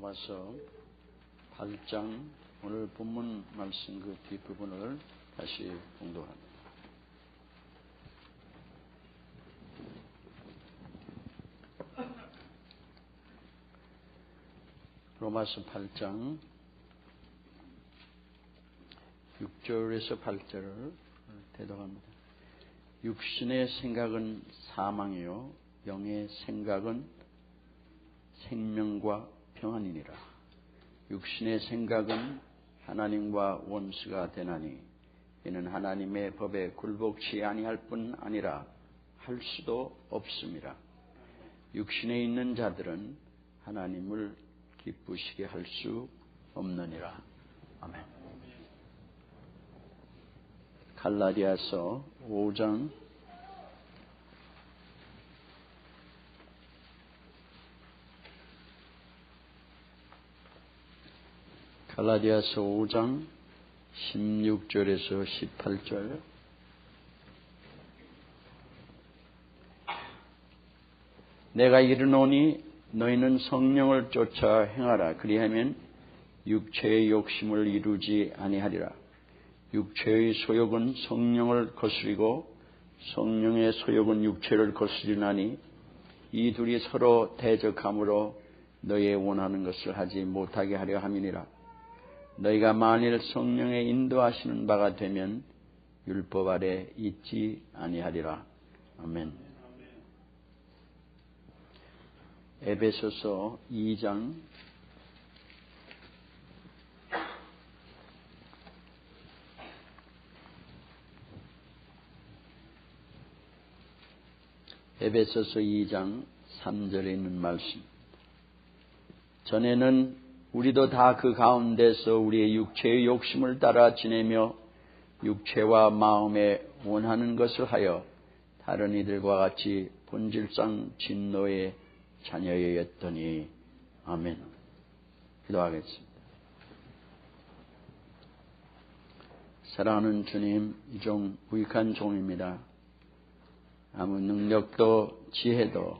로마서 8장 오늘 본문 말씀 그 뒷부분을 다시 공독합니다. 로마서 8장 6절에서 8절을 대독합니다. 육신의 생각은 사망이요 영의 생각은 생명과 평안이니라. 육신의 생각은 하나님과 원수가 되나니 이는 하나님의 법에 굴복치 아니할 뿐 아니라 할 수도 없음이라. 육신에 있는 자들은 하나님을 기쁘시게 할 수 없느니라. 아멘. 갈라디아서 5장 16절에서 18절. 내가 이르노니 너희는 성령을 쫓아 행하라. 그리하면 육체의 욕심을 이루지 아니하리라. 육체의 소욕은 성령을 거스리고 성령의 소욕은 육체를 거스리나니 이 둘이 서로 대적함으로 너희의 원하는 것을 하지 못하게 하려 함이니라. 너희가 만일 성령의 인도하시는 바가 되면 율법 아래 있지 아니하리라. 아멘. 에베소서 2장 3절에 있는 말씀. 전에는 우리도 다 그 가운데서 우리의 육체의 욕심을 따라 지내며 육체와 마음에 원하는 것을 하여 다른 이들과 같이 본질상 진노의 자녀였더니. 아멘. 기도하겠습니다. 사랑하는 주님, 이 종 무익한 종입니다. 아무 능력도 지혜도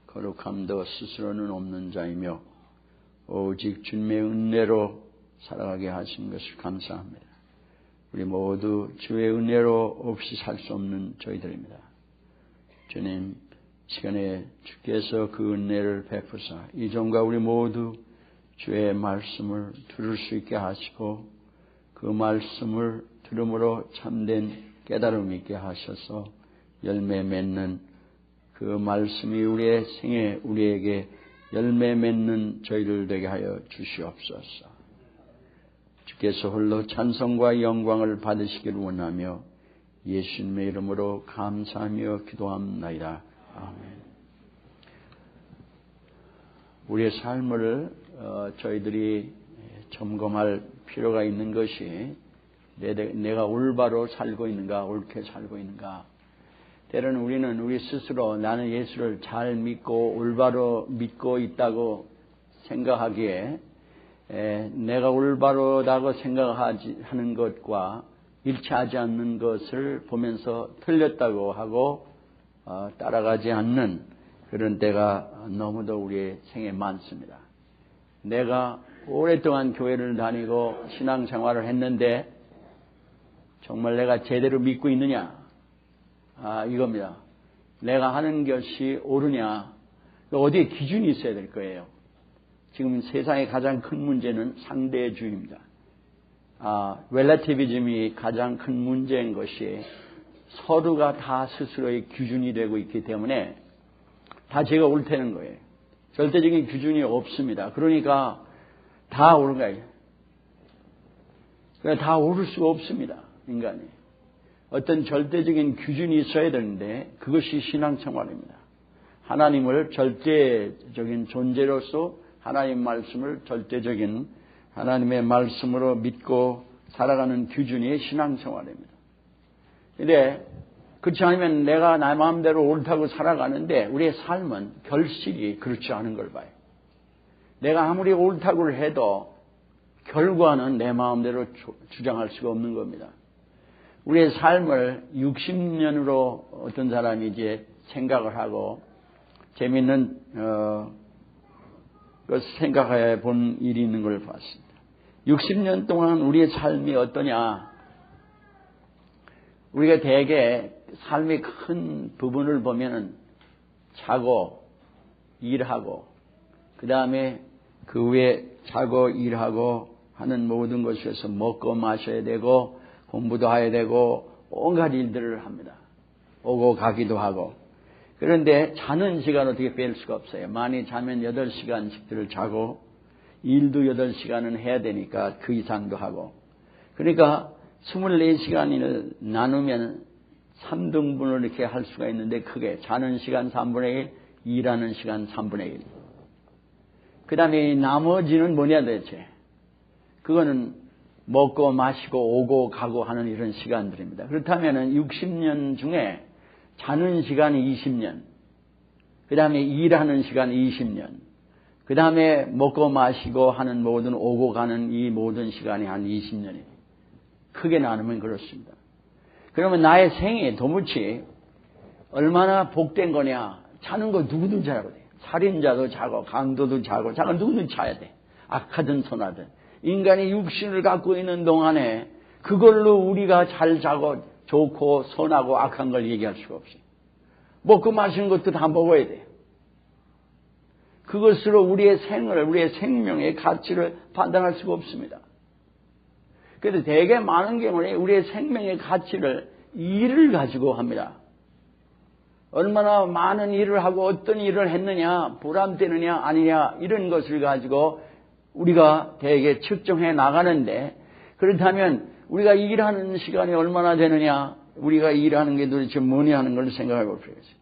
거룩함도 스스로는 없는 자이며 오직 주님의 은혜로 살아가게 하신 것을 감사합니다. 우리 모두 주의 은혜로 없이 살 수 없는 저희들입니다. 주님, 시간에 주께서 그 은혜를 베푸사 이 종과 우리 모두 주의 말씀을 들을 수 있게 하시고 그 말씀을 들음으로 참된 깨달음 있게 하셔서 열매 맺는 그 말씀이 우리의 생에 우리에게 열매 맺는 저희들 되게 하여 주시옵소서. 주께서 홀로 찬송과 영광을 받으시기를 원하며 예수님의 이름으로 감사하며 기도합나이다. 아멘. 우리의 삶을 저희들이 점검할 필요가 있는 것이 내가 올바로 살고 있는가, 옳게 살고 있는가. 때로는 우리는 우리 스스로 나는 예수를 잘 믿고 올바로 믿고 있다고 생각하기에 내가 올바르다고 생각하는 것과 일치하지 않는 것을 보면서 틀렸다고 하고 따라가지 않는 그런 때가 너무도 우리의 생에 많습니다. 내가 오랫동안 교회를 다니고 신앙생활을 했는데 정말 내가 제대로 믿고 있느냐? 이겁니다. 내가 하는 것이 옳으냐? 어디에 기준이 있어야 될 거예요. 지금 세상의 가장 큰 문제는 상대주의입니다. relativism이 가장 큰 문제인 것이 서로가 다 스스로의 기준이 되고 있기 때문에 다 제가 옳다는 거예요. 절대적인 기준이 없습니다. 그러니까 다 옳은 거예요. 다 옳을 수가 없습니다. 인간이. 어떤 절대적인 기준이 있어야 되는데 그것이 신앙생활입니다. 하나님을 절대적인 존재로서 하나님 말씀을 절대적인 하나님의 말씀으로 믿고 살아가는 기준이 신앙생활입니다. 그런데 그렇지 않으면 내가 내 마음대로 옳다고 살아가는데 우리의 삶은 결실이 그렇지 않은 걸 봐요. 내가 아무리 옳다고 해도 결과는 내 마음대로 주장할 수가 없는 겁니다. 우리의 삶을 60년으로 어떤 사람이 이제 생각을 하고 재미있는 그것을 생각해 본 일이 있는 걸 봤습니다. 60년 동안 우리의 삶이 어떠냐? 우리가 대개 삶의 큰 부분을 보면은 자고 일하고 그 다음에 그 후에 자고 일하고 하는 모든 것에서 먹고 마셔야 되고 공부도 해야 되고 온갖 일들을 합니다. 오고 가기도 하고. 그런데 자는 시간 어떻게 뺄 수가 없어요. 많이 자면 8시간씩들을 자고 일도 8시간은 해야 되니까 그 이상도 하고. 그러니까 24시간을 나누면 3등분을 이렇게 할 수가 있는데 크게 자는 시간 3분의 1, 일하는 시간 3분의 1. 그 다음에 나머지는 뭐냐 대체. 그거는 먹고 마시고 오고 가고 하는 이런 시간들입니다. 그렇다면 60년 중에 자는 시간이 20년, 그 다음에 일하는 시간 20년, 그 다음에 먹고 마시고 하는 모든 오고 가는 이 모든 시간이 한 20년이에요. 크게 나누면 그렇습니다. 그러면 나의 생이 도무지 얼마나 복된 거냐. 자는 거 누구든 자고 돼. 살인자도 자고 강도도 자고 자는 누구든 자야 돼. 악하든 선하든. 인간이 육신을 갖고 있는 동안에 그걸로 우리가 잘 자고 좋고 선하고 악한 걸 얘기할 수가 없어요. 먹고 마시는 것도 다 먹어야 돼요. 그것으로 우리의 생을, 우리의 생명의 가치를 판단할 수가 없습니다. 그래서 되게 많은 경우에 우리의 생명의 가치를 일을 가지고 합니다. 얼마나 많은 일을 하고 어떤 일을 했느냐, 보람되느냐 아니냐 이런 것을 가지고 우리가 되게 측정해 나가는데 그렇다면 우리가 일하는 시간이 얼마나 되느냐, 우리가 일하는 게 도대체 뭐냐 하는 걸 생각해 볼 필요가 있어요.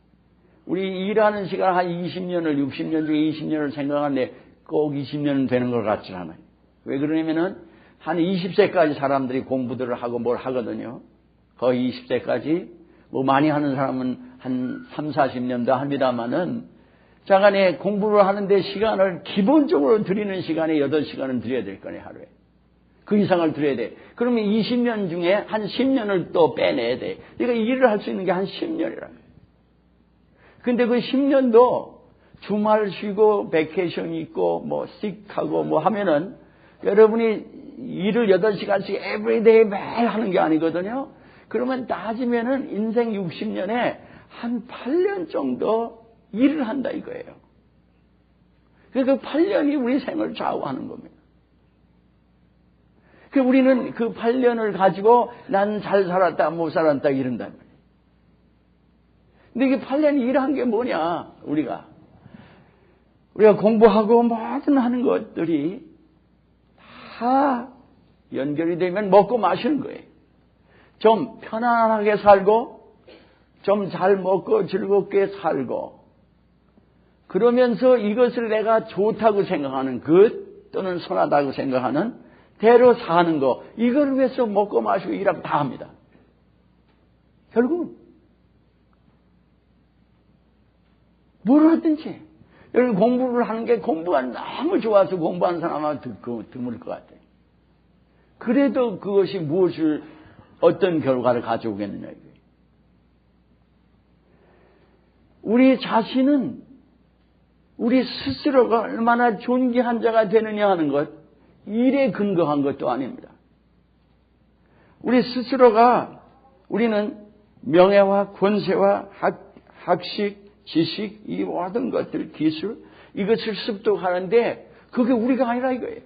우리 일하는 시간 한 20년을 60년 중에 20년을 생각하는데 꼭 20년은 되는 것 같지 않아요. 왜 그러냐면은 한 20세까지 사람들이 공부들을 하고 뭘 하거든요. 거의 20세까지 뭐 많이 하는 사람은 한 3, 40년도 합니다만은 자간에 공부를 하는데 시간을 기본적으로 드리는 시간에 8시간은 드려야 될 거네 하루에. 그 이상을 드려야 돼. 그러면 20년 중에 한 10년을 또 빼내야 돼. 그러니까 일을 할 수 있는 게 한 10년이라고. 근데 그 10년도 주말 쉬고 베케이션 있고 뭐 씩하고 뭐 하면은 여러분이 일을 8시간씩 에브리데이 매일 하는 게 아니거든요. 그러면 따지면은 인생 60년에 한 8년 정도 일을 한다 이거예요. 그래서 그 8년이 우리 생을 좌우하는 겁니다. 그 우리는 그 8년을 가지고 난 잘 살았다 못 살았다 이런단 말이에요. 근데 이게 8년 일한 게 뭐냐 우리가 공부하고 뭐든 하는 것들이 다 연결이 되면 먹고 마시는 거예요. 좀 편안하게 살고 좀 잘 먹고 즐겁게 살고 그러면서 이것을 내가 좋다고 생각하는 것 또는 선하다고 생각하는 대로 사는 거 이걸 위해서 먹고 마시고 일하고 다 합니다. 결국은 뭘 하든지 여러분 공부를 하는 게 공부가 너무 좋아서 공부하는 사람은 드물 것 같아요. 그래도 그것이 무엇을 어떤 결과를 가져오겠느냐 이거예요. 우리 자신은 우리 스스로가 얼마나 존귀한 자가 되느냐 하는 것 일에 근거한 것도 아닙니다. 우리 스스로가 우리는 명예와 권세와 학식, 지식 이 모든 것들 기술 이것을 습득하는데 그게 우리가 아니라 이거예요.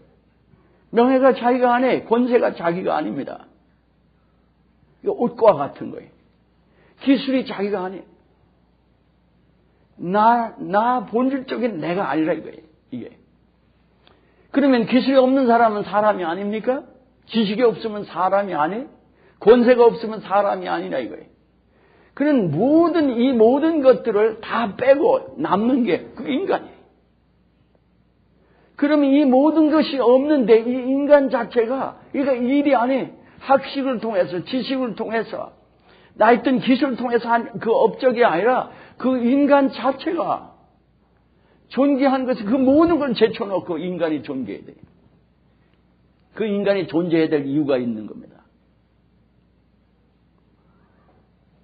명예가 자기가 안 해. 권세가 자기가 아닙니다. 이거 옷과 같은 거예요. 기술이 자기가 안 해. 나 본질적인 내가 아니라 이거예요. 이게. 그러면 기술이 없는 사람은 사람이 아닙니까? 지식이 없으면 사람이 아니? 권세가 없으면 사람이 아니라 이거예요. 그런 이 모든 것들을 다 빼고 남는 게 그 인간이에요. 그러면 이 모든 것이 없는데 이 인간 자체가 이거 일이 아니 학식을 통해서 지식을 통해서 나 있던 기술을 통해서 한 그 업적이 아니라 그 인간 자체가 존귀한 것이 그 모든 걸 제쳐놓고 인간이 존귀해야 돼요. 그 인간이 존재해야 될 이유가 있는 겁니다.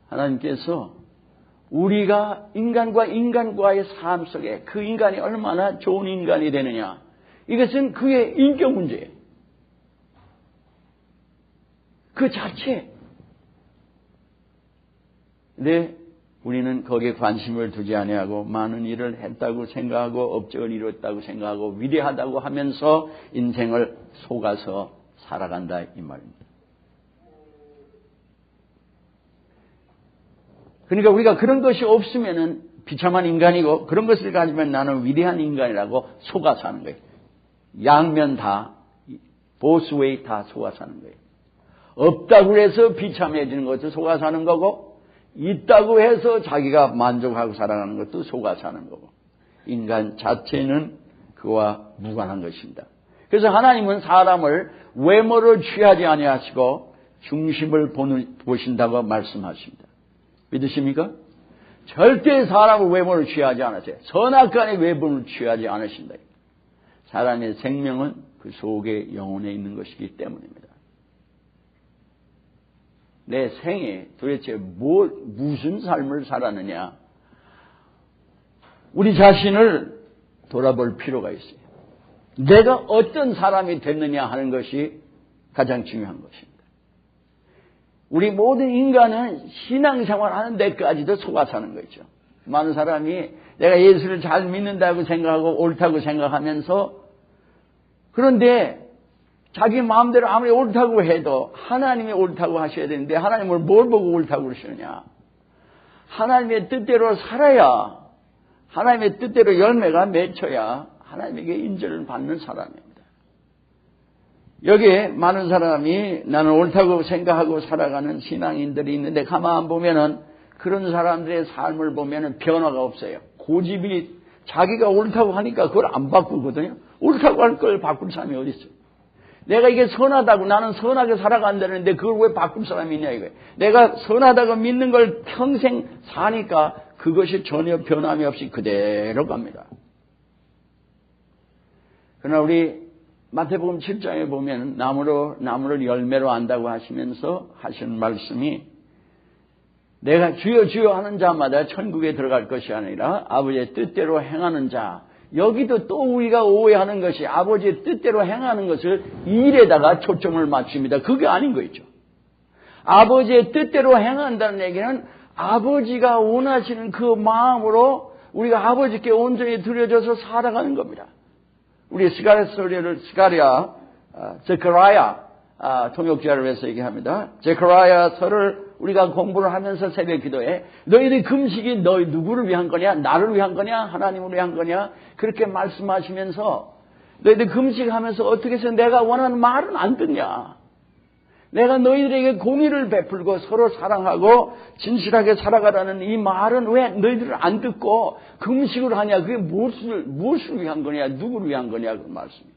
하나님께서 우리가 인간과의 삶 속에 그 인간이 얼마나 좋은 인간이 되느냐. 이것은 그의 인격 문제예요. 그 자체. 근데 우리는 거기에 관심을 두지 아니하고 많은 일을 했다고 생각하고 업적을 이뤘다고 생각하고 위대하다고 하면서 인생을 속아서 살아간다 이 말입니다. 그러니까 우리가 그런 것이 없으면은 비참한 인간이고 그런 것을 가지면 나는 위대한 인간이라고 속아 사는 거예요. 양면 다 both way 다 속아 사는 거예요. 없다고 해서 비참해지는 것도 속아 사는 거고 있다고 해서 자기가 만족하고 살아가는 것도 속아 사는 거고 인간 자체는 그와 무관한 것입니다. 그래서 하나님은 사람을 외모를 취하지 아니하시고 중심을 보신다고 말씀하십니다. 믿으십니까? 절대 사람의 외모를 취하지 않으세요. 선악간의 외모를 취하지 않으신다. 사람의 생명은 그 속에 영혼에 있는 것이기 때문입니다. 내 생에 도대체 무슨 삶을 살았느냐. 우리 자신을 돌아볼 필요가 있어요. 내가 어떤 사람이 됐느냐 하는 것이 가장 중요한 것입니다. 우리 모든 인간은 신앙생활 하는 데까지도 속아 사는 거죠. 많은 사람이 내가 예수를 잘 믿는다고 생각하고 옳다고 생각하면서 그런데 자기 마음대로 아무리 옳다고 해도 하나님이 옳다고 하셔야 되는데 하나님을 뭘 보고 옳다고 그러시느냐. 하나님의 뜻대로 살아야 하나님의 뜻대로 열매가 맺혀야 하나님에게 인정을 받는 사람입니다. 여기에 많은 사람이 나는 옳다고 생각하고 살아가는 신앙인들이 있는데 가만 보면은 그런 사람들의 삶을 보면은 변화가 없어요. 고집이 자기가 옳다고 하니까 그걸 안 바꾸거든요. 옳다고 할 걸 바꿀 사람이 어디 있어요? 내가 이게 선하다고 나는 선하게 살아간다는데 그걸 왜 바꿀 사람이 있냐 이거예요. 내가 선하다고 믿는 걸 평생 사니까 그것이 전혀 변함이 없이 그대로 갑니다. 그러나 우리 마태복음 7장에 보면 나무를 열매로 안다고 하시면서 하시는 말씀이 내가 주여 주여 하는 자마다 천국에 들어갈 것이 아니라 아버지의 뜻대로 행하는 자. 여기도 또 우리가 오해하는 것이 아버지의 뜻대로 행하는 것을 일에다가 초점을 맞춥니다. 그게 아닌 거죠. 아버지의 뜻대로 행한다는 얘기는 아버지가 원하시는 그 마음으로 우리가 아버지께 온전히 드려져서 살아가는 겁니다. 우리 제카리아 통역자를 위해서 얘기합니다. 제카리아서를 우리가 공부를 하면서 새벽 기도에 너희들 금식이 너희 누구를 위한 거냐? 나를 위한 거냐? 하나님을 위한 거냐? 그렇게 말씀하시면서 너희들 금식하면서 어떻게 해서 내가 원하는 말은 안 듣냐? 내가 너희들에게 공의를 베풀고 서로 사랑하고 진실하게 살아가라는 이 말은 왜 너희들을 안 듣고 금식을 하냐? 그게 무엇을 위한 거냐? 누구를 위한 거냐? 그 말씀이에요.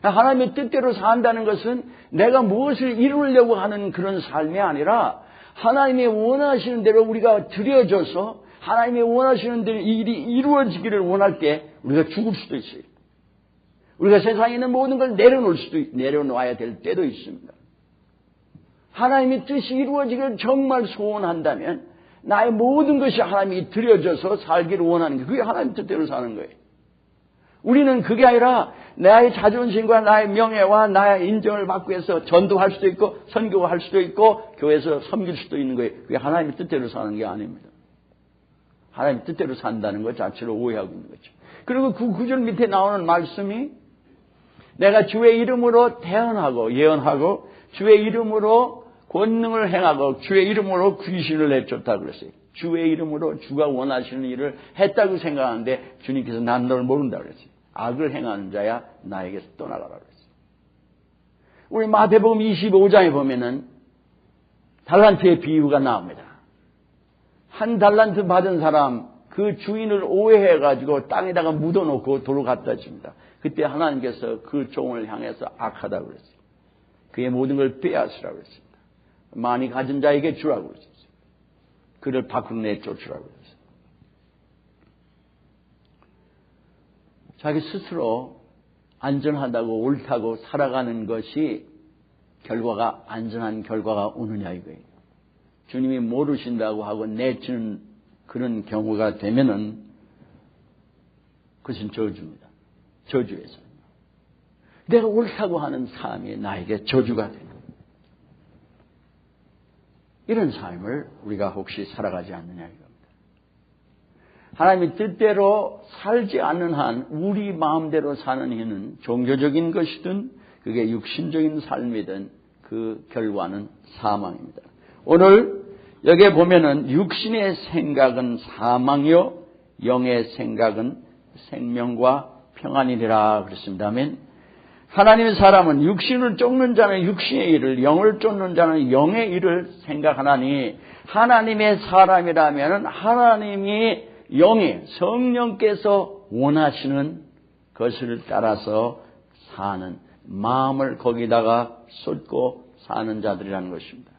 하나님의 뜻대로 산다는 것은 내가 무엇을 이루려고 하는 그런 삶이 아니라 하나님이 원하시는 대로 우리가 드려져서 하나님이 원하시는 대로 일이 이루어지기를 원할 때 우리가 죽을 수도 있어요. 우리가 세상에 있는 모든 걸 내려놓아야 될 때도 있습니다. 하나님의 뜻이 이루어지기를 정말 소원한다면 나의 모든 것이 하나님이 드려져서 살기를 원하는 게 그게 하나님 뜻대로 사는 거예요. 우리는 그게 아니라 나의 자존심과 나의 명예와 나의 인정을 받기 위해서 전도할 수도 있고 선교할 수도 있고 교회에서 섬길 수도 있는 거예요. 그게 하나님의 뜻대로 사는 게 아닙니다. 하나님의 뜻대로 산다는 것 자체를 오해하고 있는 거죠. 그리고 그 구절 밑에 나오는 말씀이 내가 주의 이름으로 태언하고 예언하고 주의 이름으로 권능을 행하고 주의 이름으로 귀신을 내쫓다 그랬어요. 주의 이름으로 주가 원하시는 일을 했다고 생각하는데 주님께서 난 널 모른다 그랬어요. 악을 행하는 자야 나에게서 떠나가라 그랬어요. 우리 마태복음 25장에 보면은 달란트의 비유가 나옵니다. 한 달란트 받은 사람 그 주인을 오해해가지고 땅에다가 묻어놓고 도로 갖다 줍니다. 그때 하나님께서 그 종을 향해서 악하다고 그랬어요. 그의 모든 걸 빼앗으라고 그랬습니다. 많이 가진 자에게 주라고 그랬어요. 그를 밖으로 내쫓으라고 그랬어요. 자기 스스로 안전하다고 옳다고 살아가는 것이 안전한 결과가 오느냐 이거예요. 주님이 모르신다고 하고 내치는 그런 경우가 되면은 그것은 저주입니다. 저주의 삶. 내가 옳다고 하는 삶이 나에게 저주가 되는 이런 삶을 우리가 혹시 살아가지 않느냐 이겁니다. 하나님의 뜻대로 살지 않는 한 우리 마음대로 사는 이는 종교적인 것이든 그게 육신적인 삶이든 그 결과는 사망입니다. 오늘 여기에 보면은 육신의 생각은 사망이요 영의 생각은 생명과 평안이니라 그랬습니다. 아멘. 하나님의 사람은 육신을 쫓는 자는 육신의 일을, 영을 쫓는 자는 영의 일을 생각하나니 하나님의 사람이라면 하나님이 영이 성령께서 원하시는 것을 따라서 사는 마음을 거기다가 쏟고 사는 자들이라는 것입니다.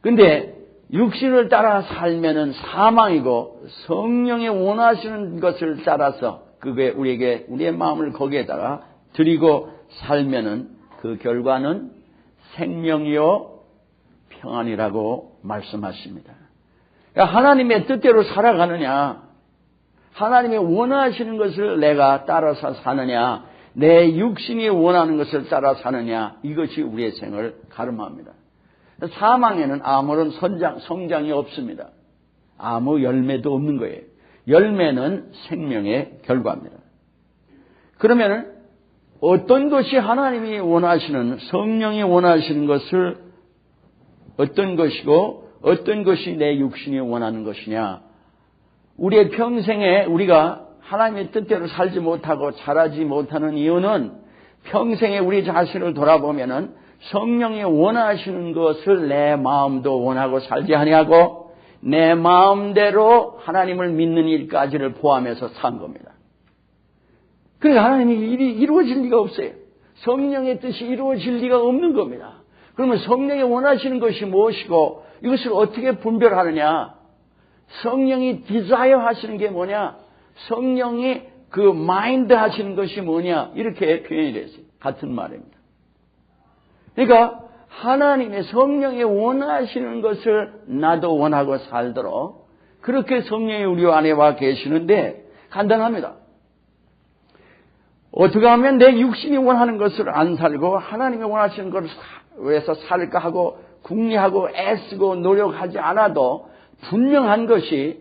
근데 육신을 따라 살면은 사망이고 성령이 원하시는 것을 따라서 그게 우리에게 우리의 마음을 거기에다가 드리고 살면은 그 결과는 생명이요 평안이라고 말씀하십니다. 그러니까 하나님의 뜻대로 살아가느냐, 하나님이 원하시는 것을 내가 따라서 사느냐, 내 육신이 원하는 것을 따라 사느냐, 이것이 우리의 생을 가름합니다. 사망에는 아무런 성장이 없습니다. 아무 열매도 없는 거예요. 열매는 생명의 결과입니다. 그러면은 어떤 것이 하나님이 원하시는, 성령이 원하시는 것을 어떤 것이고 어떤 것이 내 육신이 원하는 것이냐. 우리의 평생에 우리가 하나님의 뜻대로 살지 못하고 자라지 못하는 이유는 평생에 우리 자신을 돌아보면은 성령이 원하시는 것을 내 마음도 원하고 살지 아니하고 내 마음대로 하나님을 믿는 일까지를 포함해서 산 겁니다. 그러니까 하나님의 일이 이루어질 리가 없어요. 성령의 뜻이 이루어질 리가 없는 겁니다. 그러면 성령이 원하시는 것이 무엇이고 이것을 어떻게 분별하느냐? 성령이 디자이어 하시는 게 뭐냐? 성령이 그 마인드 하시는 것이 뭐냐? 이렇게 표현이 됐어요. 같은 말입니다. 그러니까 하나님의 성령이 원하시는 것을 나도 원하고 살도록 그렇게 성령이 우리 안에 와 계시는데 간단합니다. 어떻게 하면 내 육신이 원하는 것을 안 살고 하나님이 원하시는 것을 위해서 살까 하고 궁리하고 애쓰고 노력하지 않아도 분명한 것이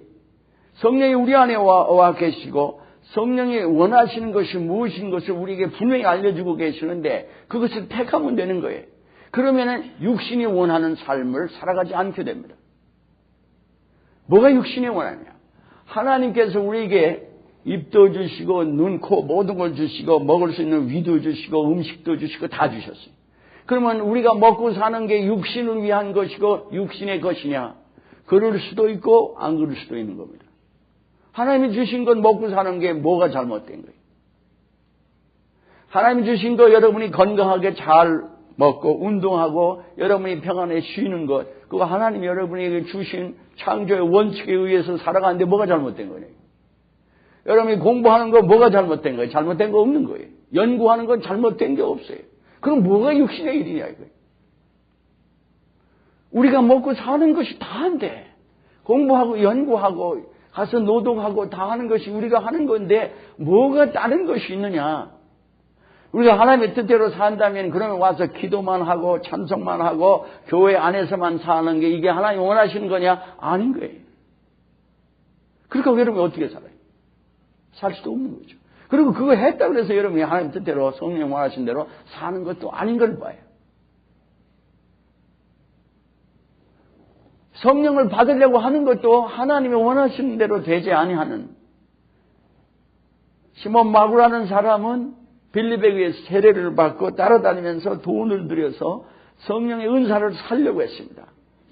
성령이 우리 안에 와 계시고 성령이 원하시는 것이 무엇인 것을 우리에게 분명히 알려주고 계시는데 그것을 택하면 되는 거예요. 그러면은 육신이 원하는 삶을 살아가지 않게 됩니다. 뭐가 육신이 원하냐? 하나님께서 우리에게 입도 주시고 눈, 코 모든 걸 주시고 먹을 수 있는 위도 주시고 음식도 주시고 다 주셨어요. 그러면 우리가 먹고 사는 게 육신을 위한 것이고 육신의 것이냐? 그럴 수도 있고 안 그럴 수도 있는 겁니다. 하나님이 주신 건 먹고 사는 게 뭐가 잘못된 거예요? 하나님이 주신 거 여러분이 건강하게 잘 먹고 운동하고 여러분이 평안에 쉬는 것 그거 하나님이 여러분에게 주신 창조의 원칙에 의해서 살아가는데 뭐가 잘못된 거예요? 여러분이 공부하는 거 뭐가 잘못된 거예요? 잘못된 거 없는 거예요. 연구하는 건 잘못된 게 없어요. 그럼 뭐가 육신의 일이냐 이거예요. 우리가 먹고 사는 것이 다인데 공부하고 연구하고 가서 노동하고 다 하는 것이 우리가 하는 건데 뭐가 다른 것이 있느냐. 우리가 하나님의 뜻대로 산다면 그러면 와서 기도만 하고 찬송만 하고 교회 안에서만 사는 게 이게 하나님 원하시는 거냐? 아닌 거예요. 그러니까 여러분이 어떻게 살아요? 살 수도 없는 거죠. 그리고 그거 했다고 해서 여러분이 하나님 뜻대로 성령 원하신 대로 사는 것도 아닌 걸 봐요. 성령을 받으려고 하는 것도 하나님이 원하시는 대로 되지 아니하는 시몬 마구라는 사람은 빌립에 의해서 세례를 받고 따라다니면서 돈을 들여서 성령의 은사를 살려고 했습니다.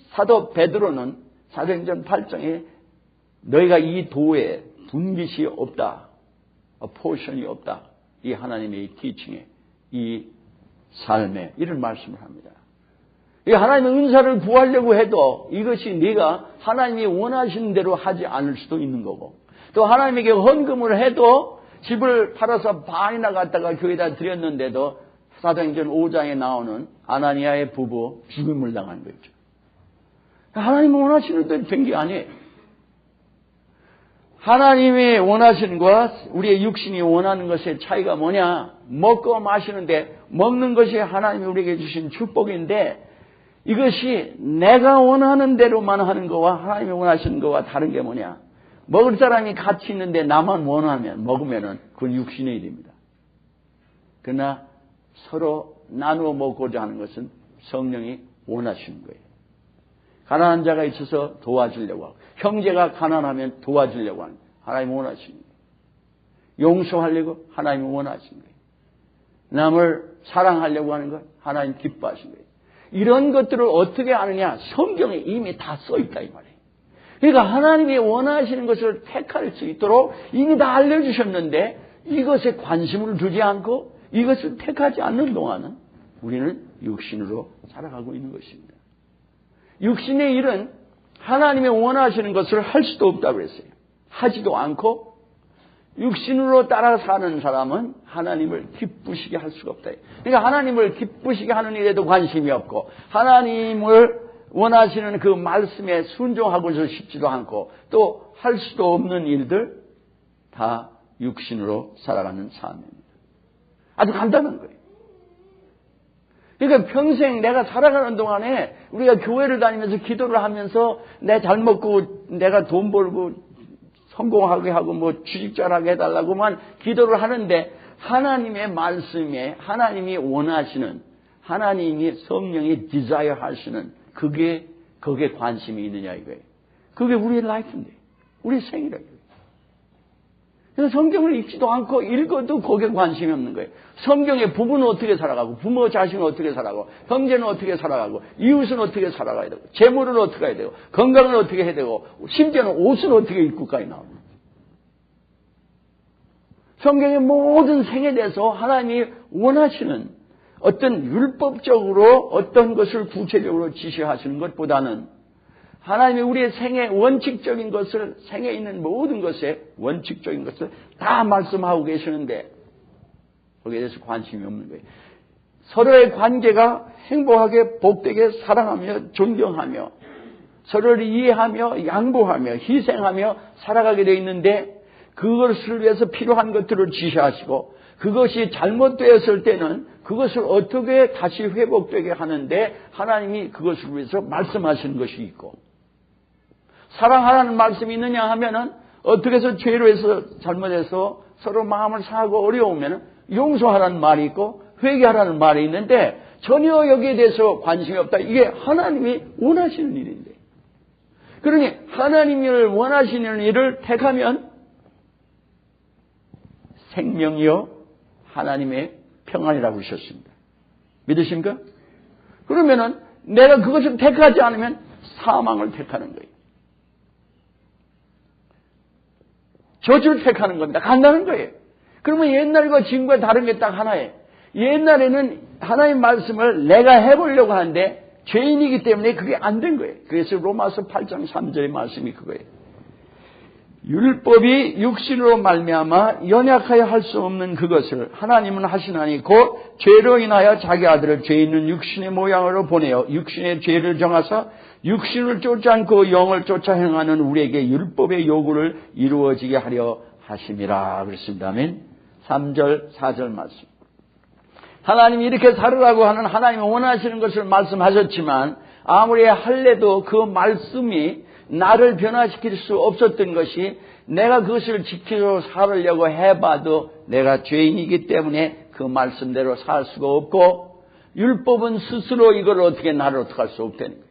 사도 베드로는 사도행전 8장에 너희가 이 도에 분깃이 없다. 포션이 없다. 이 하나님의 티칭에 이 삶에 이런 말씀을 합니다. 이 하나님의 은사를 구하려고 해도 이것이 네가 하나님이 원하시는 대로 하지 않을 수도 있는 거고 또 하나님에게 헌금을 해도 집을 팔아서 반이나 갖다가 교회에다 드렸는데도 사도행전 5장에 나오는 아나니아의 부부 죽임을 당한 거죠. 하나님이 원하시는 대로 된 게 아니에요. 하나님이 원하시는 것과 우리의 육신이 원하는 것의 차이가 뭐냐? 먹고 마시는데, 먹는 것이 하나님이 우리에게 주신 축복인데, 이것이 내가 원하는 대로만 하는 것과 하나님이 원하시는 것과 다른 게 뭐냐? 먹을 사람이 같이 있는데 나만 먹으면은 그건 육신의 일입니다. 그러나 서로 나누어 먹고자 하는 것은 성령이 원하시는 거예요. 가난한 자가 있어서 도와주려고 하고, 형제가 가난하면 도와주려고 하는 거예요. 하나님이 원하시는 거예요. 용서하려고 하나님이 원하시는 거예요. 남을 사랑하려고 하는 것 하나님 기뻐하시는 거예요. 이런 것들을 어떻게 아느냐? 성경에 이미 다 써있다 이 말이에요. 그러니까 하나님이 원하시는 것을 택할 수 있도록 이미 다 알려주셨는데 이것에 관심을 두지 않고 이것을 택하지 않는 동안은 우리는 육신으로 살아가고 있는 것입니다. 육신의 일은 하나님이 원하시는 것을 할 수도 없다고 그랬어요. 하지도 않고 육신으로 따라 사는 사람은 하나님을 기쁘시게 할 수가 없다. 그러니까 하나님을 기쁘시게 하는 일에도 관심이 없고 하나님을 원하시는 그 말씀에 순종하고서 싶지도 않고 또 할 수도 없는 일들 다 육신으로 살아가는 삶입니다. 아주 간단한 거예요. 그러니까 평생 내가 살아가는 동안에 우리가 교회를 다니면서 기도를 하면서 내 잘 먹고 내가 돈 벌고 성공하게 하고 뭐 취직자라게 해달라고만 기도를 하는데 하나님의 말씀에 하나님이 원하시는 하나님이 성령이 디자이어 하시는 거기에 관심이 있느냐 이거예요. 그게 우리의 라이프인데 우리의 생이라고. 그래서 성경을 읽지도 않고 읽어도 거기에 관심이 없는 거예요. 성경의 부부는 어떻게 살아가고 부모 자식은 어떻게 살아가고 형제는 어떻게 살아가고 이웃은 어떻게 살아가야 되고 재물은 어떻게 해야 되고 건강은 어떻게 해야 되고 심지어는 옷은 어떻게 입고까지 나옵니다. 성경의 모든 생에 대해서 하나님이 원하시는 어떤 율법적으로 어떤 것을 구체적으로 지시하시는 것보다는 하나님이 우리의 생의 원칙적인 것을 생에 있는 모든 것에 원칙적인 것을 다 말씀하고 계시는데 거기에 대해서 관심이 없는 거예요. 서로의 관계가 행복하게 복되게 사랑하며 존경하며 서로를 이해하며 양보하며 희생하며 살아가게 되어 있는데 그것을 위해서 필요한 것들을 지시하시고 그것이 잘못되었을 때는 그것을 어떻게 다시 회복되게 하는데 하나님이 그것을 위해서 말씀하시는 것이 있고 사랑하라는 말씀이 있느냐 하면은 어떻게 해서 죄로 해서 잘못해서 서로 마음을 상하고 어려우면 용서하라는 말이 있고 회개하라는 말이 있는데 전혀 여기에 대해서 관심이 없다. 이게 하나님이 원하시는 일인데 그러니 하나님을 원하시는 일을 택하면 생명이요 하나님의 평안이라고 하셨습니다. 믿으십니까? 그러면은 내가 그것을 택하지 않으면 사망을 택하는 거예요. 저주를 택하는 겁니다. 간다는 거예요. 그러면 옛날과 지금과 다른 게 딱 하나예요. 옛날에는 하나님의 말씀을 내가 해보려고 하는데 죄인이기 때문에 그게 안 된 거예요. 그래서 로마서 8장 3절의 말씀이 그거예요. 율법이 육신으로 말미암아 연약하여 할 수 없는 그것을 하나님은 하시나니 곧 죄로 인하여 자기 아들을 죄 있는 육신의 모양으로 보내어 육신의 죄를 정하사 육신을 쫓지 않고 영을 쫓아 행하는 우리에게 율법의 요구를 이루어지게 하려 하심이라 그랬습니다. 아멘. 3절 4절 말씀. 하나님이 이렇게 살으라고 하는 하나님이 원하시는 것을 말씀하셨지만 아무리 할래도 그 말씀이 나를 변화시킬 수 없었던 것이 내가 그것을 지키려 살으려고 해봐도 내가 죄인이기 때문에 그 말씀대로 살 수가 없고 율법은 스스로 이걸 어떻게 나를 어떻게 할 수 없다는 거예요.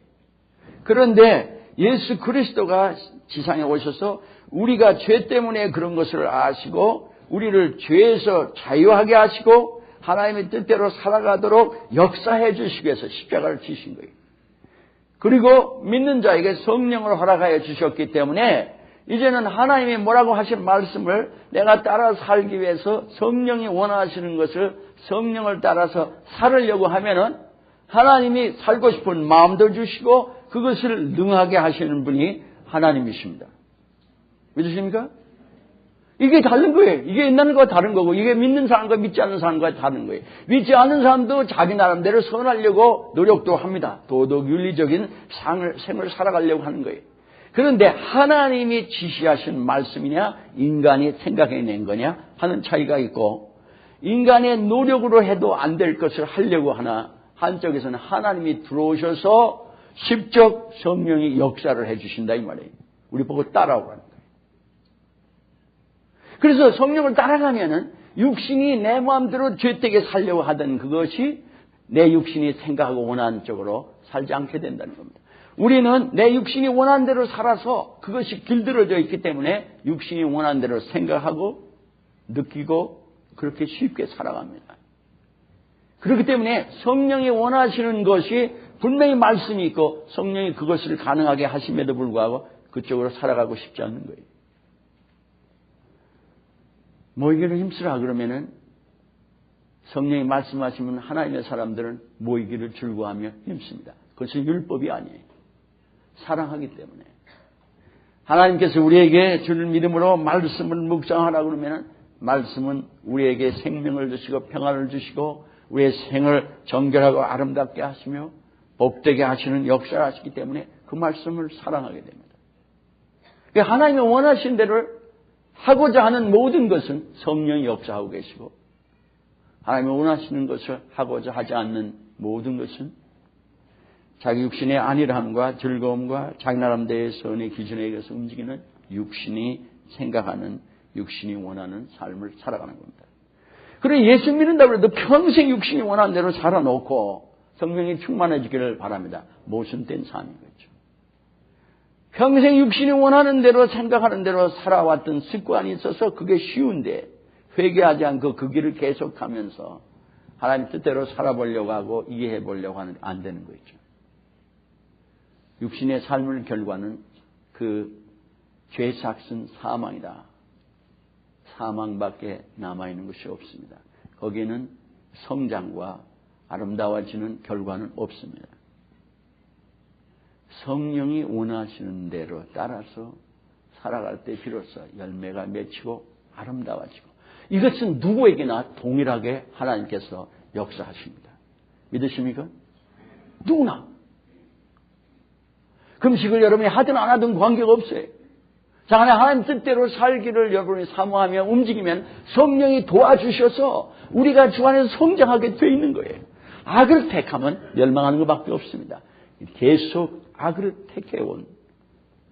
그런데 예수 그리스도가 지상에 오셔서 우리가 죄 때문에 그런 것을 아시고 우리를 죄에서 자유하게 하시고 하나님의 뜻대로 살아가도록 역사해 주시기 위해서 십자가를 지신 거예요. 그리고 믿는 자에게 성령을 허락하여 주셨기 때문에 이제는 하나님이 뭐라고 하신 말씀을 내가 따라 살기 위해서 성령이 원하시는 것을 성령을 따라서 살으려고 하면은 하나님이 살고 싶은 마음도 주시고 그것을 능하게 하시는 분이 하나님이십니다. 믿으십니까? 이게 다른 거예요. 이게 옛날 거와 다른 거고, 이게 믿는 사람과 믿지 않는 사람과 다른 거예요. 믿지 않는 사람도 자기 나름대로 선하려고 노력도 합니다. 도덕 윤리적인 생을 살아가려고 하는 거예요. 그런데 하나님이 지시하신 말씀이냐 인간이 생각해낸 거냐 하는 차이가 있고, 인간의 노력으로 해도 안 될 것을 하려고 하나, 한쪽에서는 하나님이 들어오셔서 직접 성령이 역사를 해주신다 이 말이에요. 우리 보고 따라오라는 거예요. 그래서 성령을 따라가면은 육신이 내 마음대로 죄되게 살려고 하던 그것이 내 육신이 생각하고 원하는 쪽으로 살지 않게 된다는 겁니다. 우리는 내 육신이 원하는 대로 살아서 그것이 길들어져 있기 때문에 육신이 원하는 대로 생각하고 느끼고 그렇게 쉽게 살아갑니다. 그렇기 때문에 성령이 원하시는 것이 분명히 말씀이 있고 성령이 그것을 가능하게 하심에도 불구하고 그쪽으로 살아가고 싶지 않는 거예요. 모이기를 힘쓰라 그러면은 성령이 말씀하시면 하나님의 사람들은 모이기를 즐거워하며 힘씁니다. 그것은 율법이 아니에요. 사랑하기 때문에. 하나님께서 우리에게 주를 믿음으로 말씀을 묵상하라 그러면은 말씀은 우리에게 생명을 주시고 평안을 주시고 우리의 생을 정결하고 아름답게 하시며 복되게 하시는 역사를 하시기 때문에 그 말씀을 사랑하게 됩니다. 하나님이 원하신 대로 하고자 하는 모든 것은 성령이 역사하고 계시고, 하나님이 원하시는 것을 하고자 하지 않는 모든 것은 자기 육신의 안일함과 즐거움과 자기 나름대로의 선의 기준에 의해서 움직이는 육신이 생각하는, 육신이 원하는 삶을 살아가는 겁니다. 그리고 예수 믿는다고 해도 평생 육신이 원하는 대로 살아놓고 성령이 충만해지기를 바랍니다. 모순된 삶인 거죠. 평생 육신이 원하는 대로 생각하는 대로 살아왔던 습관이 있어서 그게 쉬운데 회개하지 않고 그 길을 계속하면서 하나님 뜻대로 살아보려고 하고 이해해 보려고 하는 안 되는 거죠. 육신의 삶의 결과는 그 죄삭은 사망이다. 사망밖에 남아있는 것이 없습니다. 거기에는 성장과 아름다워지는 결과는 없습니다. 성령이 원하시는 대로 따라서 살아갈 때 비로소 열매가 맺히고 아름다워지고, 이것은 누구에게나 동일하게 하나님께서 역사하십니다. 믿으십니까? 누구나. 금식을 여러분이 하든 안 하든 관계가 없어요. 자, 하나님 뜻대로 살기를 여러분이 사모하며 움직이면 성령이 도와주셔서 우리가 주 안에서 성장하게 되어 있는 거예요. 악을 택하면 멸망하는 것밖에 없습니다. 계속 악을 택해온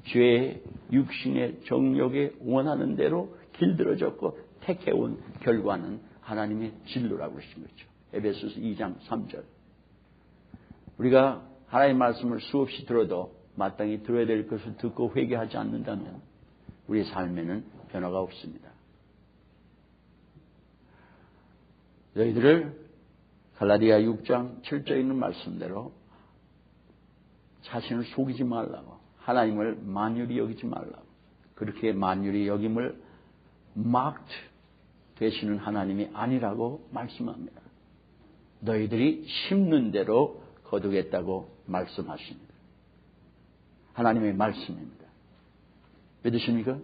죄의 육신의 정욕에 원하는 대로 길들어졌고 택해온 결과는 하나님의 진로라고 그러신 거죠. 에베소서 2장 3절. 우리가 하나님의 말씀을 수없이 들어도 마땅히 들어야 될 것을 듣고 회개하지 않는다면 우리 삶에는 변화가 없습니다. 너희들을 갈라디아 6장 7절에 있는 말씀대로 자신을 속이지 말라고, 하나님을 만유리 여기지 말라고, 그렇게 만유리 여김을 mocked 되시는 하나님이 아니라고 말씀합니다. 너희들이 심는 대로 거두겠다고 말씀하십니다. 하나님의 말씀입니다. 믿으십니까?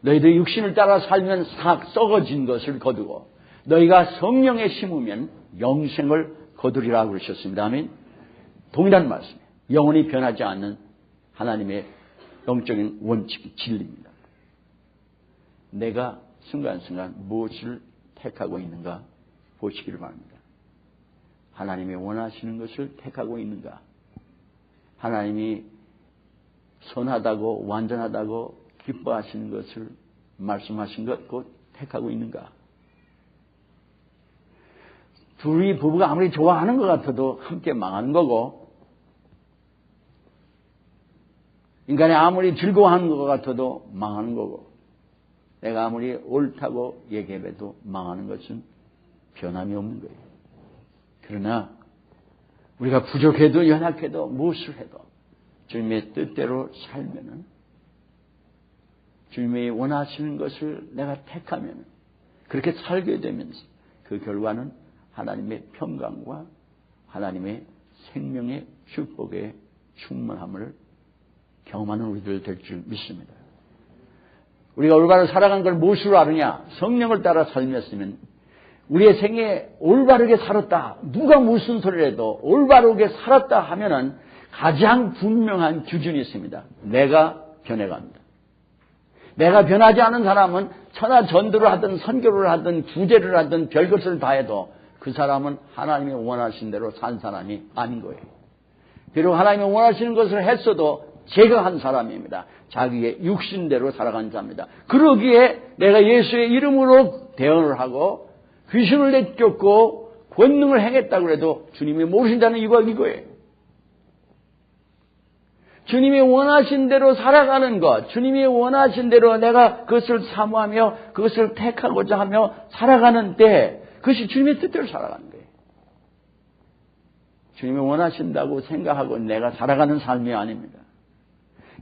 너희들이 육신을 따라 살면 썩어진 것을 거두고 너희가 성령에 심으면 영생을 거두리라고 그러셨습니다. 아멘. 동일한 말씀이에요. 영원히 변하지 않는 하나님의 영적인 원칙, 진리입니다. 내가 순간순간 무엇을 택하고 있는가 보시기를 바랍니다. 하나님이 원하시는 것을 택하고 있는가? 하나님이 선하다고 완전하다고 기뻐하시는 것을 말씀하신 것 곧 택하고 있는가? 둘이 부부가 아무리 좋아하는 것 같아도 함께 망하는 거고, 인간이 아무리 즐거워하는 것 같아도 망하는 거고, 내가 아무리 옳다고 얘기해도 망하는 것은 변함이 없는 거예요. 그러나 우리가 부족해도 연약해도 무엇을 해도 주님의 뜻대로 살면은, 주님이 원하시는 것을 내가 택하면, 그렇게 살게 되면서 그 결과는 하나님의 평강과 하나님의 생명의 축복의 충만함을 경험하는 우리들 될 줄 믿습니다. 우리가 올바로 살아간 걸 무엇으로 아느냐? 성령을 따라 살면서면 우리의 생에 올바르게 살았다. 누가 무슨 소리를 해도 올바르게 살았다 하면은 가장 분명한 기준이 있습니다. 내가 변해갑니다. 내가 변하지 않은 사람은 천하 전도를 하든 선교를 하든 구제를 하든 별것을 다 해도 그 사람은 하나님이 원하신 대로 산 사람이 아닌 거예요. 비록 하나님이 원하시는 것을 했어도 제거한 사람입니다. 자기의 육신대로 살아간 자입니다. 그러기에 내가 예수의 이름으로 대언을 하고 귀신을 내쫓고 권능을 행했다고 해도 주님이 모르신다는 이유가 이거예요. 주님이 원하신 대로 살아가는 것, 주님이 원하신 대로 내가 그것을 사모하며 그것을 택하고자 하며 살아가는 때 그것이 주님의 뜻대로 살아가는 거예요. 주님이 원하신다고 생각하고 내가 살아가는 삶이 아닙니다.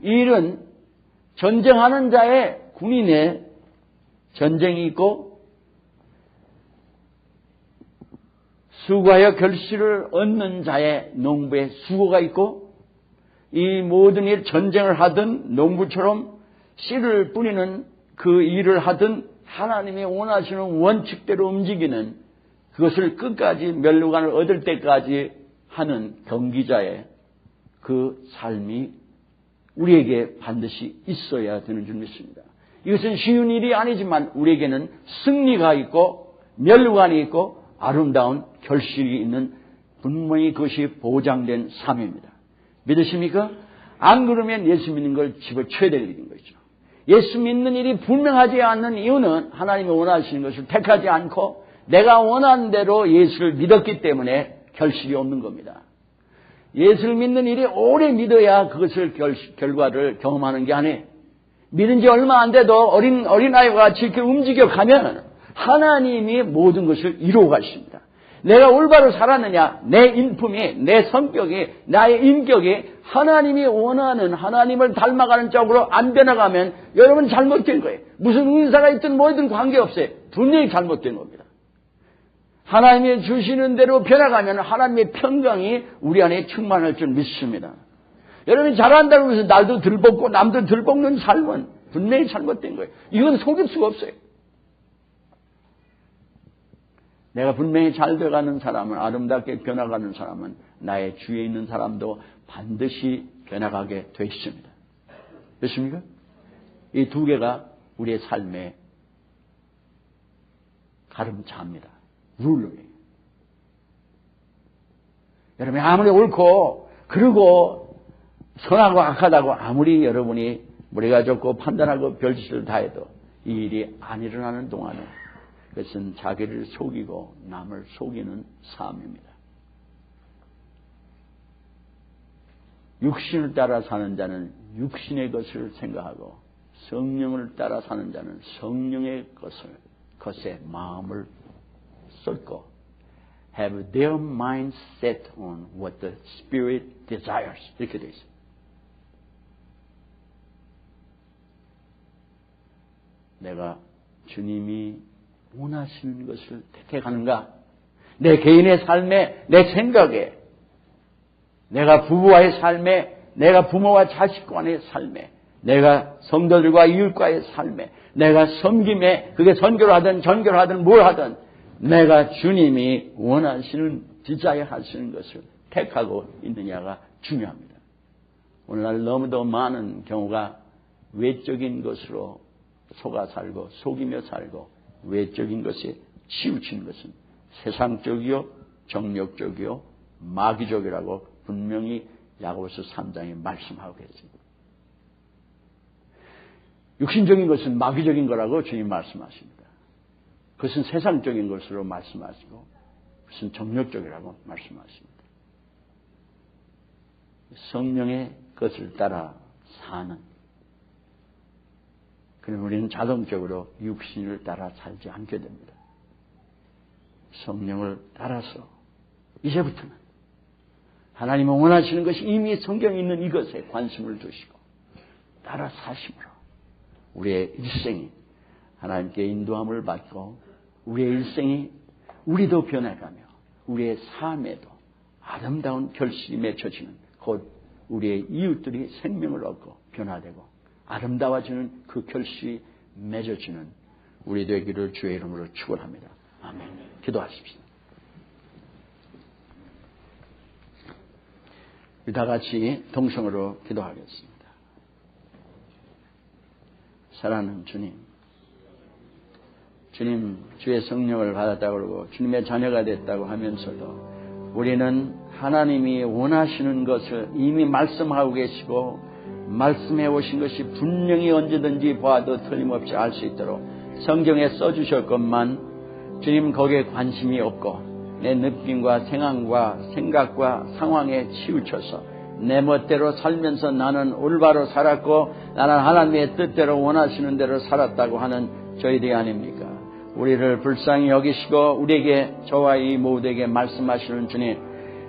이 일은 전쟁하는 자의 군인의 전쟁이 있고 수고하여 결실을 얻는 자의 농부의 수고가 있고 이 모든 일 전쟁을 하든 농부처럼 씨를 뿌리는 그 일을 하든 하나님이 원하시는 원칙대로 움직이는 그것을 끝까지 멸류관을 얻을 때까지 하는 경기자의 그 삶이 우리에게 반드시 있어야 되는 줄 믿습니다. 이것은 쉬운 일이 아니지만 우리에게는 승리가 있고 멸류관이 있고 아름다운 결실이 있는 분명히 그것이 보장된 삶입니다. 믿으십니까? 안 그러면 예수 믿는 걸 집어쳐야 될 일인 거죠. 예수 믿는 일이 분명하지 않는 이유는 하나님이 원하시는 것을 택하지 않고 내가 원하는 대로 예수를 믿었기 때문에 결실이 없는 겁니다. 예수를 믿는 일이 오래 믿어야 그것을 결과를 경험하는 게 아니에요. 믿은 지 얼마 안 돼도 어린아이와 같이 이렇게 움직여 가면 하나님이 모든 것을 이루어 가십니다. 내가 올바로 살았느냐, 내 인품이, 내 성격이, 나의 인격이 하나님이 원하는 하나님을 닮아가는 쪽으로 안 변해가면 여러분 잘못된 거예요. 무슨 은사가 있든 뭐든 관계없어요. 분명히 잘못된 겁니다. 하나님이 주시는 대로 변해가면 하나님의 평강이 우리 안에 충만할 줄 믿습니다. 여러분이 잘한다고 해서 날도 들볶고 남도 들볶는 삶은 분명히 잘못된 거예요. 이건 속일 수가 없어요. 내가 분명히 잘 돼가는 사람은, 아름답게 변화가는 사람은 나의 주위에 있는 사람도 반드시 변화가게 돼 있습니다. 됐습니까? 이 두 개가 우리의 삶의 가름자입니다. 룰러예요. 여러분이 아무리 옳고 그리고 선하고 악하다고 아무리 여러분이 머리가 좋고 판단하고 별짓을 다 해도 이 일이 안 일어나는 동안에 그것은 자기를 속이고 남을 속이는 삶입니다. 육신을 따라 사는 자는 육신의 것을 생각하고 성령을 따라 사는 자는 성령의 것에 마음을 쏟고 have their mind set on what the Spirit desires. 이렇게 되어 있습니다. 내가 주님이 원하시는 것을 택해가는가? 내 개인의 삶에, 내 생각에, 내가 부부와의 삶에, 내가 부모와 자식 간의 삶에, 내가 성도들과 이웃과의 삶에, 내가 섬김에, 그게 선교를 하든 전교를 하든 뭘 하든 내가 주님이 원하시는 디자이어 하시는 것을 택하고 있느냐가 중요합니다. 오늘날 너무도 많은 경우가 외적인 것으로 속아 살고 속이며 살고 외적인 것에 치우치는 것은 세상적이요 정력적이요 마귀적이라고 분명히 야고보서 3장에 말씀하고 계십니다. 육신적인 것은 마귀적인 거라고 주님 말씀하십니다. 그것은 세상적인 것으로 말씀하시고 그것은 정력적이라고 말씀하십니다. 성령의 것을 따라 사는, 그럼 우리는 자동적으로 육신을 따라 살지 않게 됩니다. 성령을 따라서 이제부터는 하나님이 원하시는 것이 이미 성경에 있는 이것에 관심을 두시고 따라 사심으로 우리의 일생이 하나님께 인도함을 받고 우리의 일생이 우리도 변해가며 우리의 삶에도 아름다운 결실이 맺혀지는, 곧 우리의 이웃들이 생명을 얻고 변화되고 아름다워지는 그 결실이 맺어주는 우리 되기를 주의 이름으로 축원합니다. 아멘. 기도하십시오. 다 같이 동성으로 기도하겠습니다. 사랑하는 주님, 주님 주의 성령을 받았다고 그러고 주님의 자녀가 됐다고 하면서도 우리는 하나님이 원하시는 것을 이미 말씀하고 계시고 말씀해 오신 것이 분명히 언제든지 보아도 틀림없이 알 수 있도록 성경에 써주셨건만 주님 거기에 관심이 없고 내 느낌과 생각과 상황에 치우쳐서 내 멋대로 살면서 나는 올바로 살았고 나는 하나님의 뜻대로 원하시는 대로 살았다고 하는 저희들이 아닙니까? 우리를 불쌍히 여기시고 우리에게 저와 이 모두에게 말씀하시는 주님,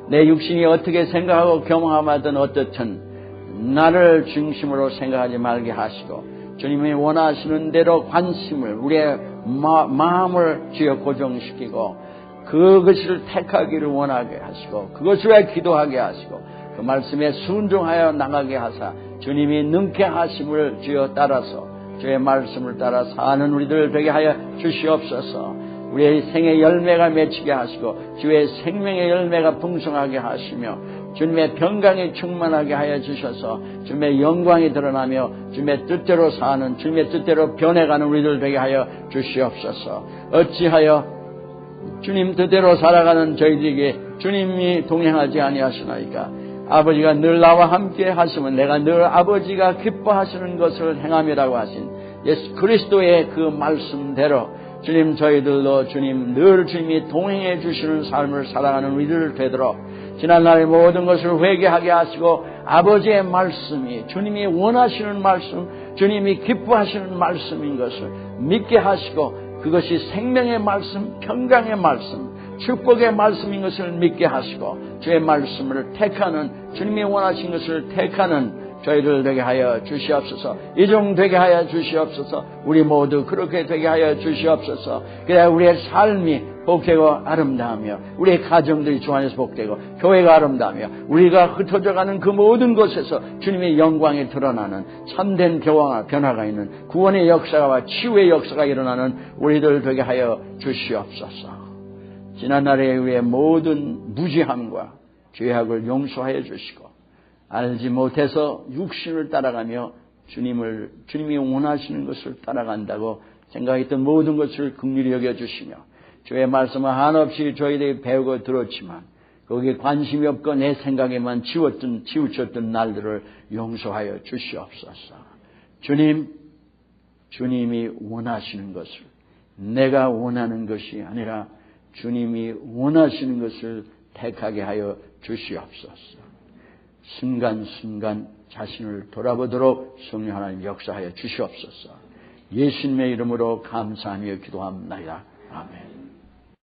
내 육신이 어떻게 생각하고 경험하든 어떻든 나를 중심으로 생각하지 말게 하시고 주님이 원하시는 대로 관심을 우리의 마음을 주여 고정시키고 그것을 택하기를 원하게 하시고 그것을 위해 기도하게 하시고 그 말씀에 순종하여 나가게 하사 주님이 능케 하심을 주여 따라서 주의 말씀을 따라 사는 우리들 되게 하여 주시옵소서. 우리의 생의 열매가 맺히게 하시고 주의 생명의 열매가 풍성하게 하시며 주님의 평강이 충만하게 하여 주셔서 주님의 영광이 드러나며 주님의 뜻대로 사는 주님의 뜻대로 변해가는 우리들 되게 하여 주시옵소서. 어찌하여 주님 뜻대로 살아가는 저희들에게 주님이 동행하지 아니하시나이까? 아버지가 늘 나와 함께 하시면 내가 늘 아버지가 기뻐하시는 것을 행함이라고 하신 예수 그리스도의 그 말씀대로 주님 저희들도 주님 늘 주님이 동행해 주시는 삶을 살아가는 우리들 되도록 지난날의 모든 것을 회개하게 하시고 아버지의 말씀이 주님이 원하시는 말씀 주님이 기뻐하시는 말씀인 것을 믿게 하시고 그것이 생명의 말씀, 평강의 말씀, 축복의 말씀인 것을 믿게 하시고 주의 말씀을 택하는 주님이 원하신 것을 택하는 저희들 되게 하여 주시옵소서. 이종 되게 하여 주시옵소서. 우리 모두 그렇게 되게 하여 주시옵소서. 그래야 우리의 삶이 복되고 아름다우며 우리의 가정들이 주 안에서 복되고 교회가 아름다우며 우리가 흩어져가는 그 모든 곳에서 주님의 영광이 드러나는 참된 변화가 있는 구원의 역사와 치유의 역사가 일어나는 우리들 되게 하여 주시옵소서. 지난날에 우리의 모든 무지함과 죄악을 용서하여 주시고 알지 못해서 육신을 따라가며 주님이 원하시는 것을 따라간다고 생각했던 모든 것을 긍휼히 여겨주시며 주의 말씀을 한없이 저희들이 배우고 들었지만 거기에 관심이 없고 내 생각에만 치우쳤던 날들을 용서하여 주시옵소서. 주님이 원하시는 것을 내가 원하는 것이 아니라 주님이 원하시는 것을 택하게 하여 주시옵소서. 순간순간 자신을 돌아보도록 성령 하나님 역사하여 주시옵소서. 예수님의 이름으로 감사하며 기도합니다. 아멘.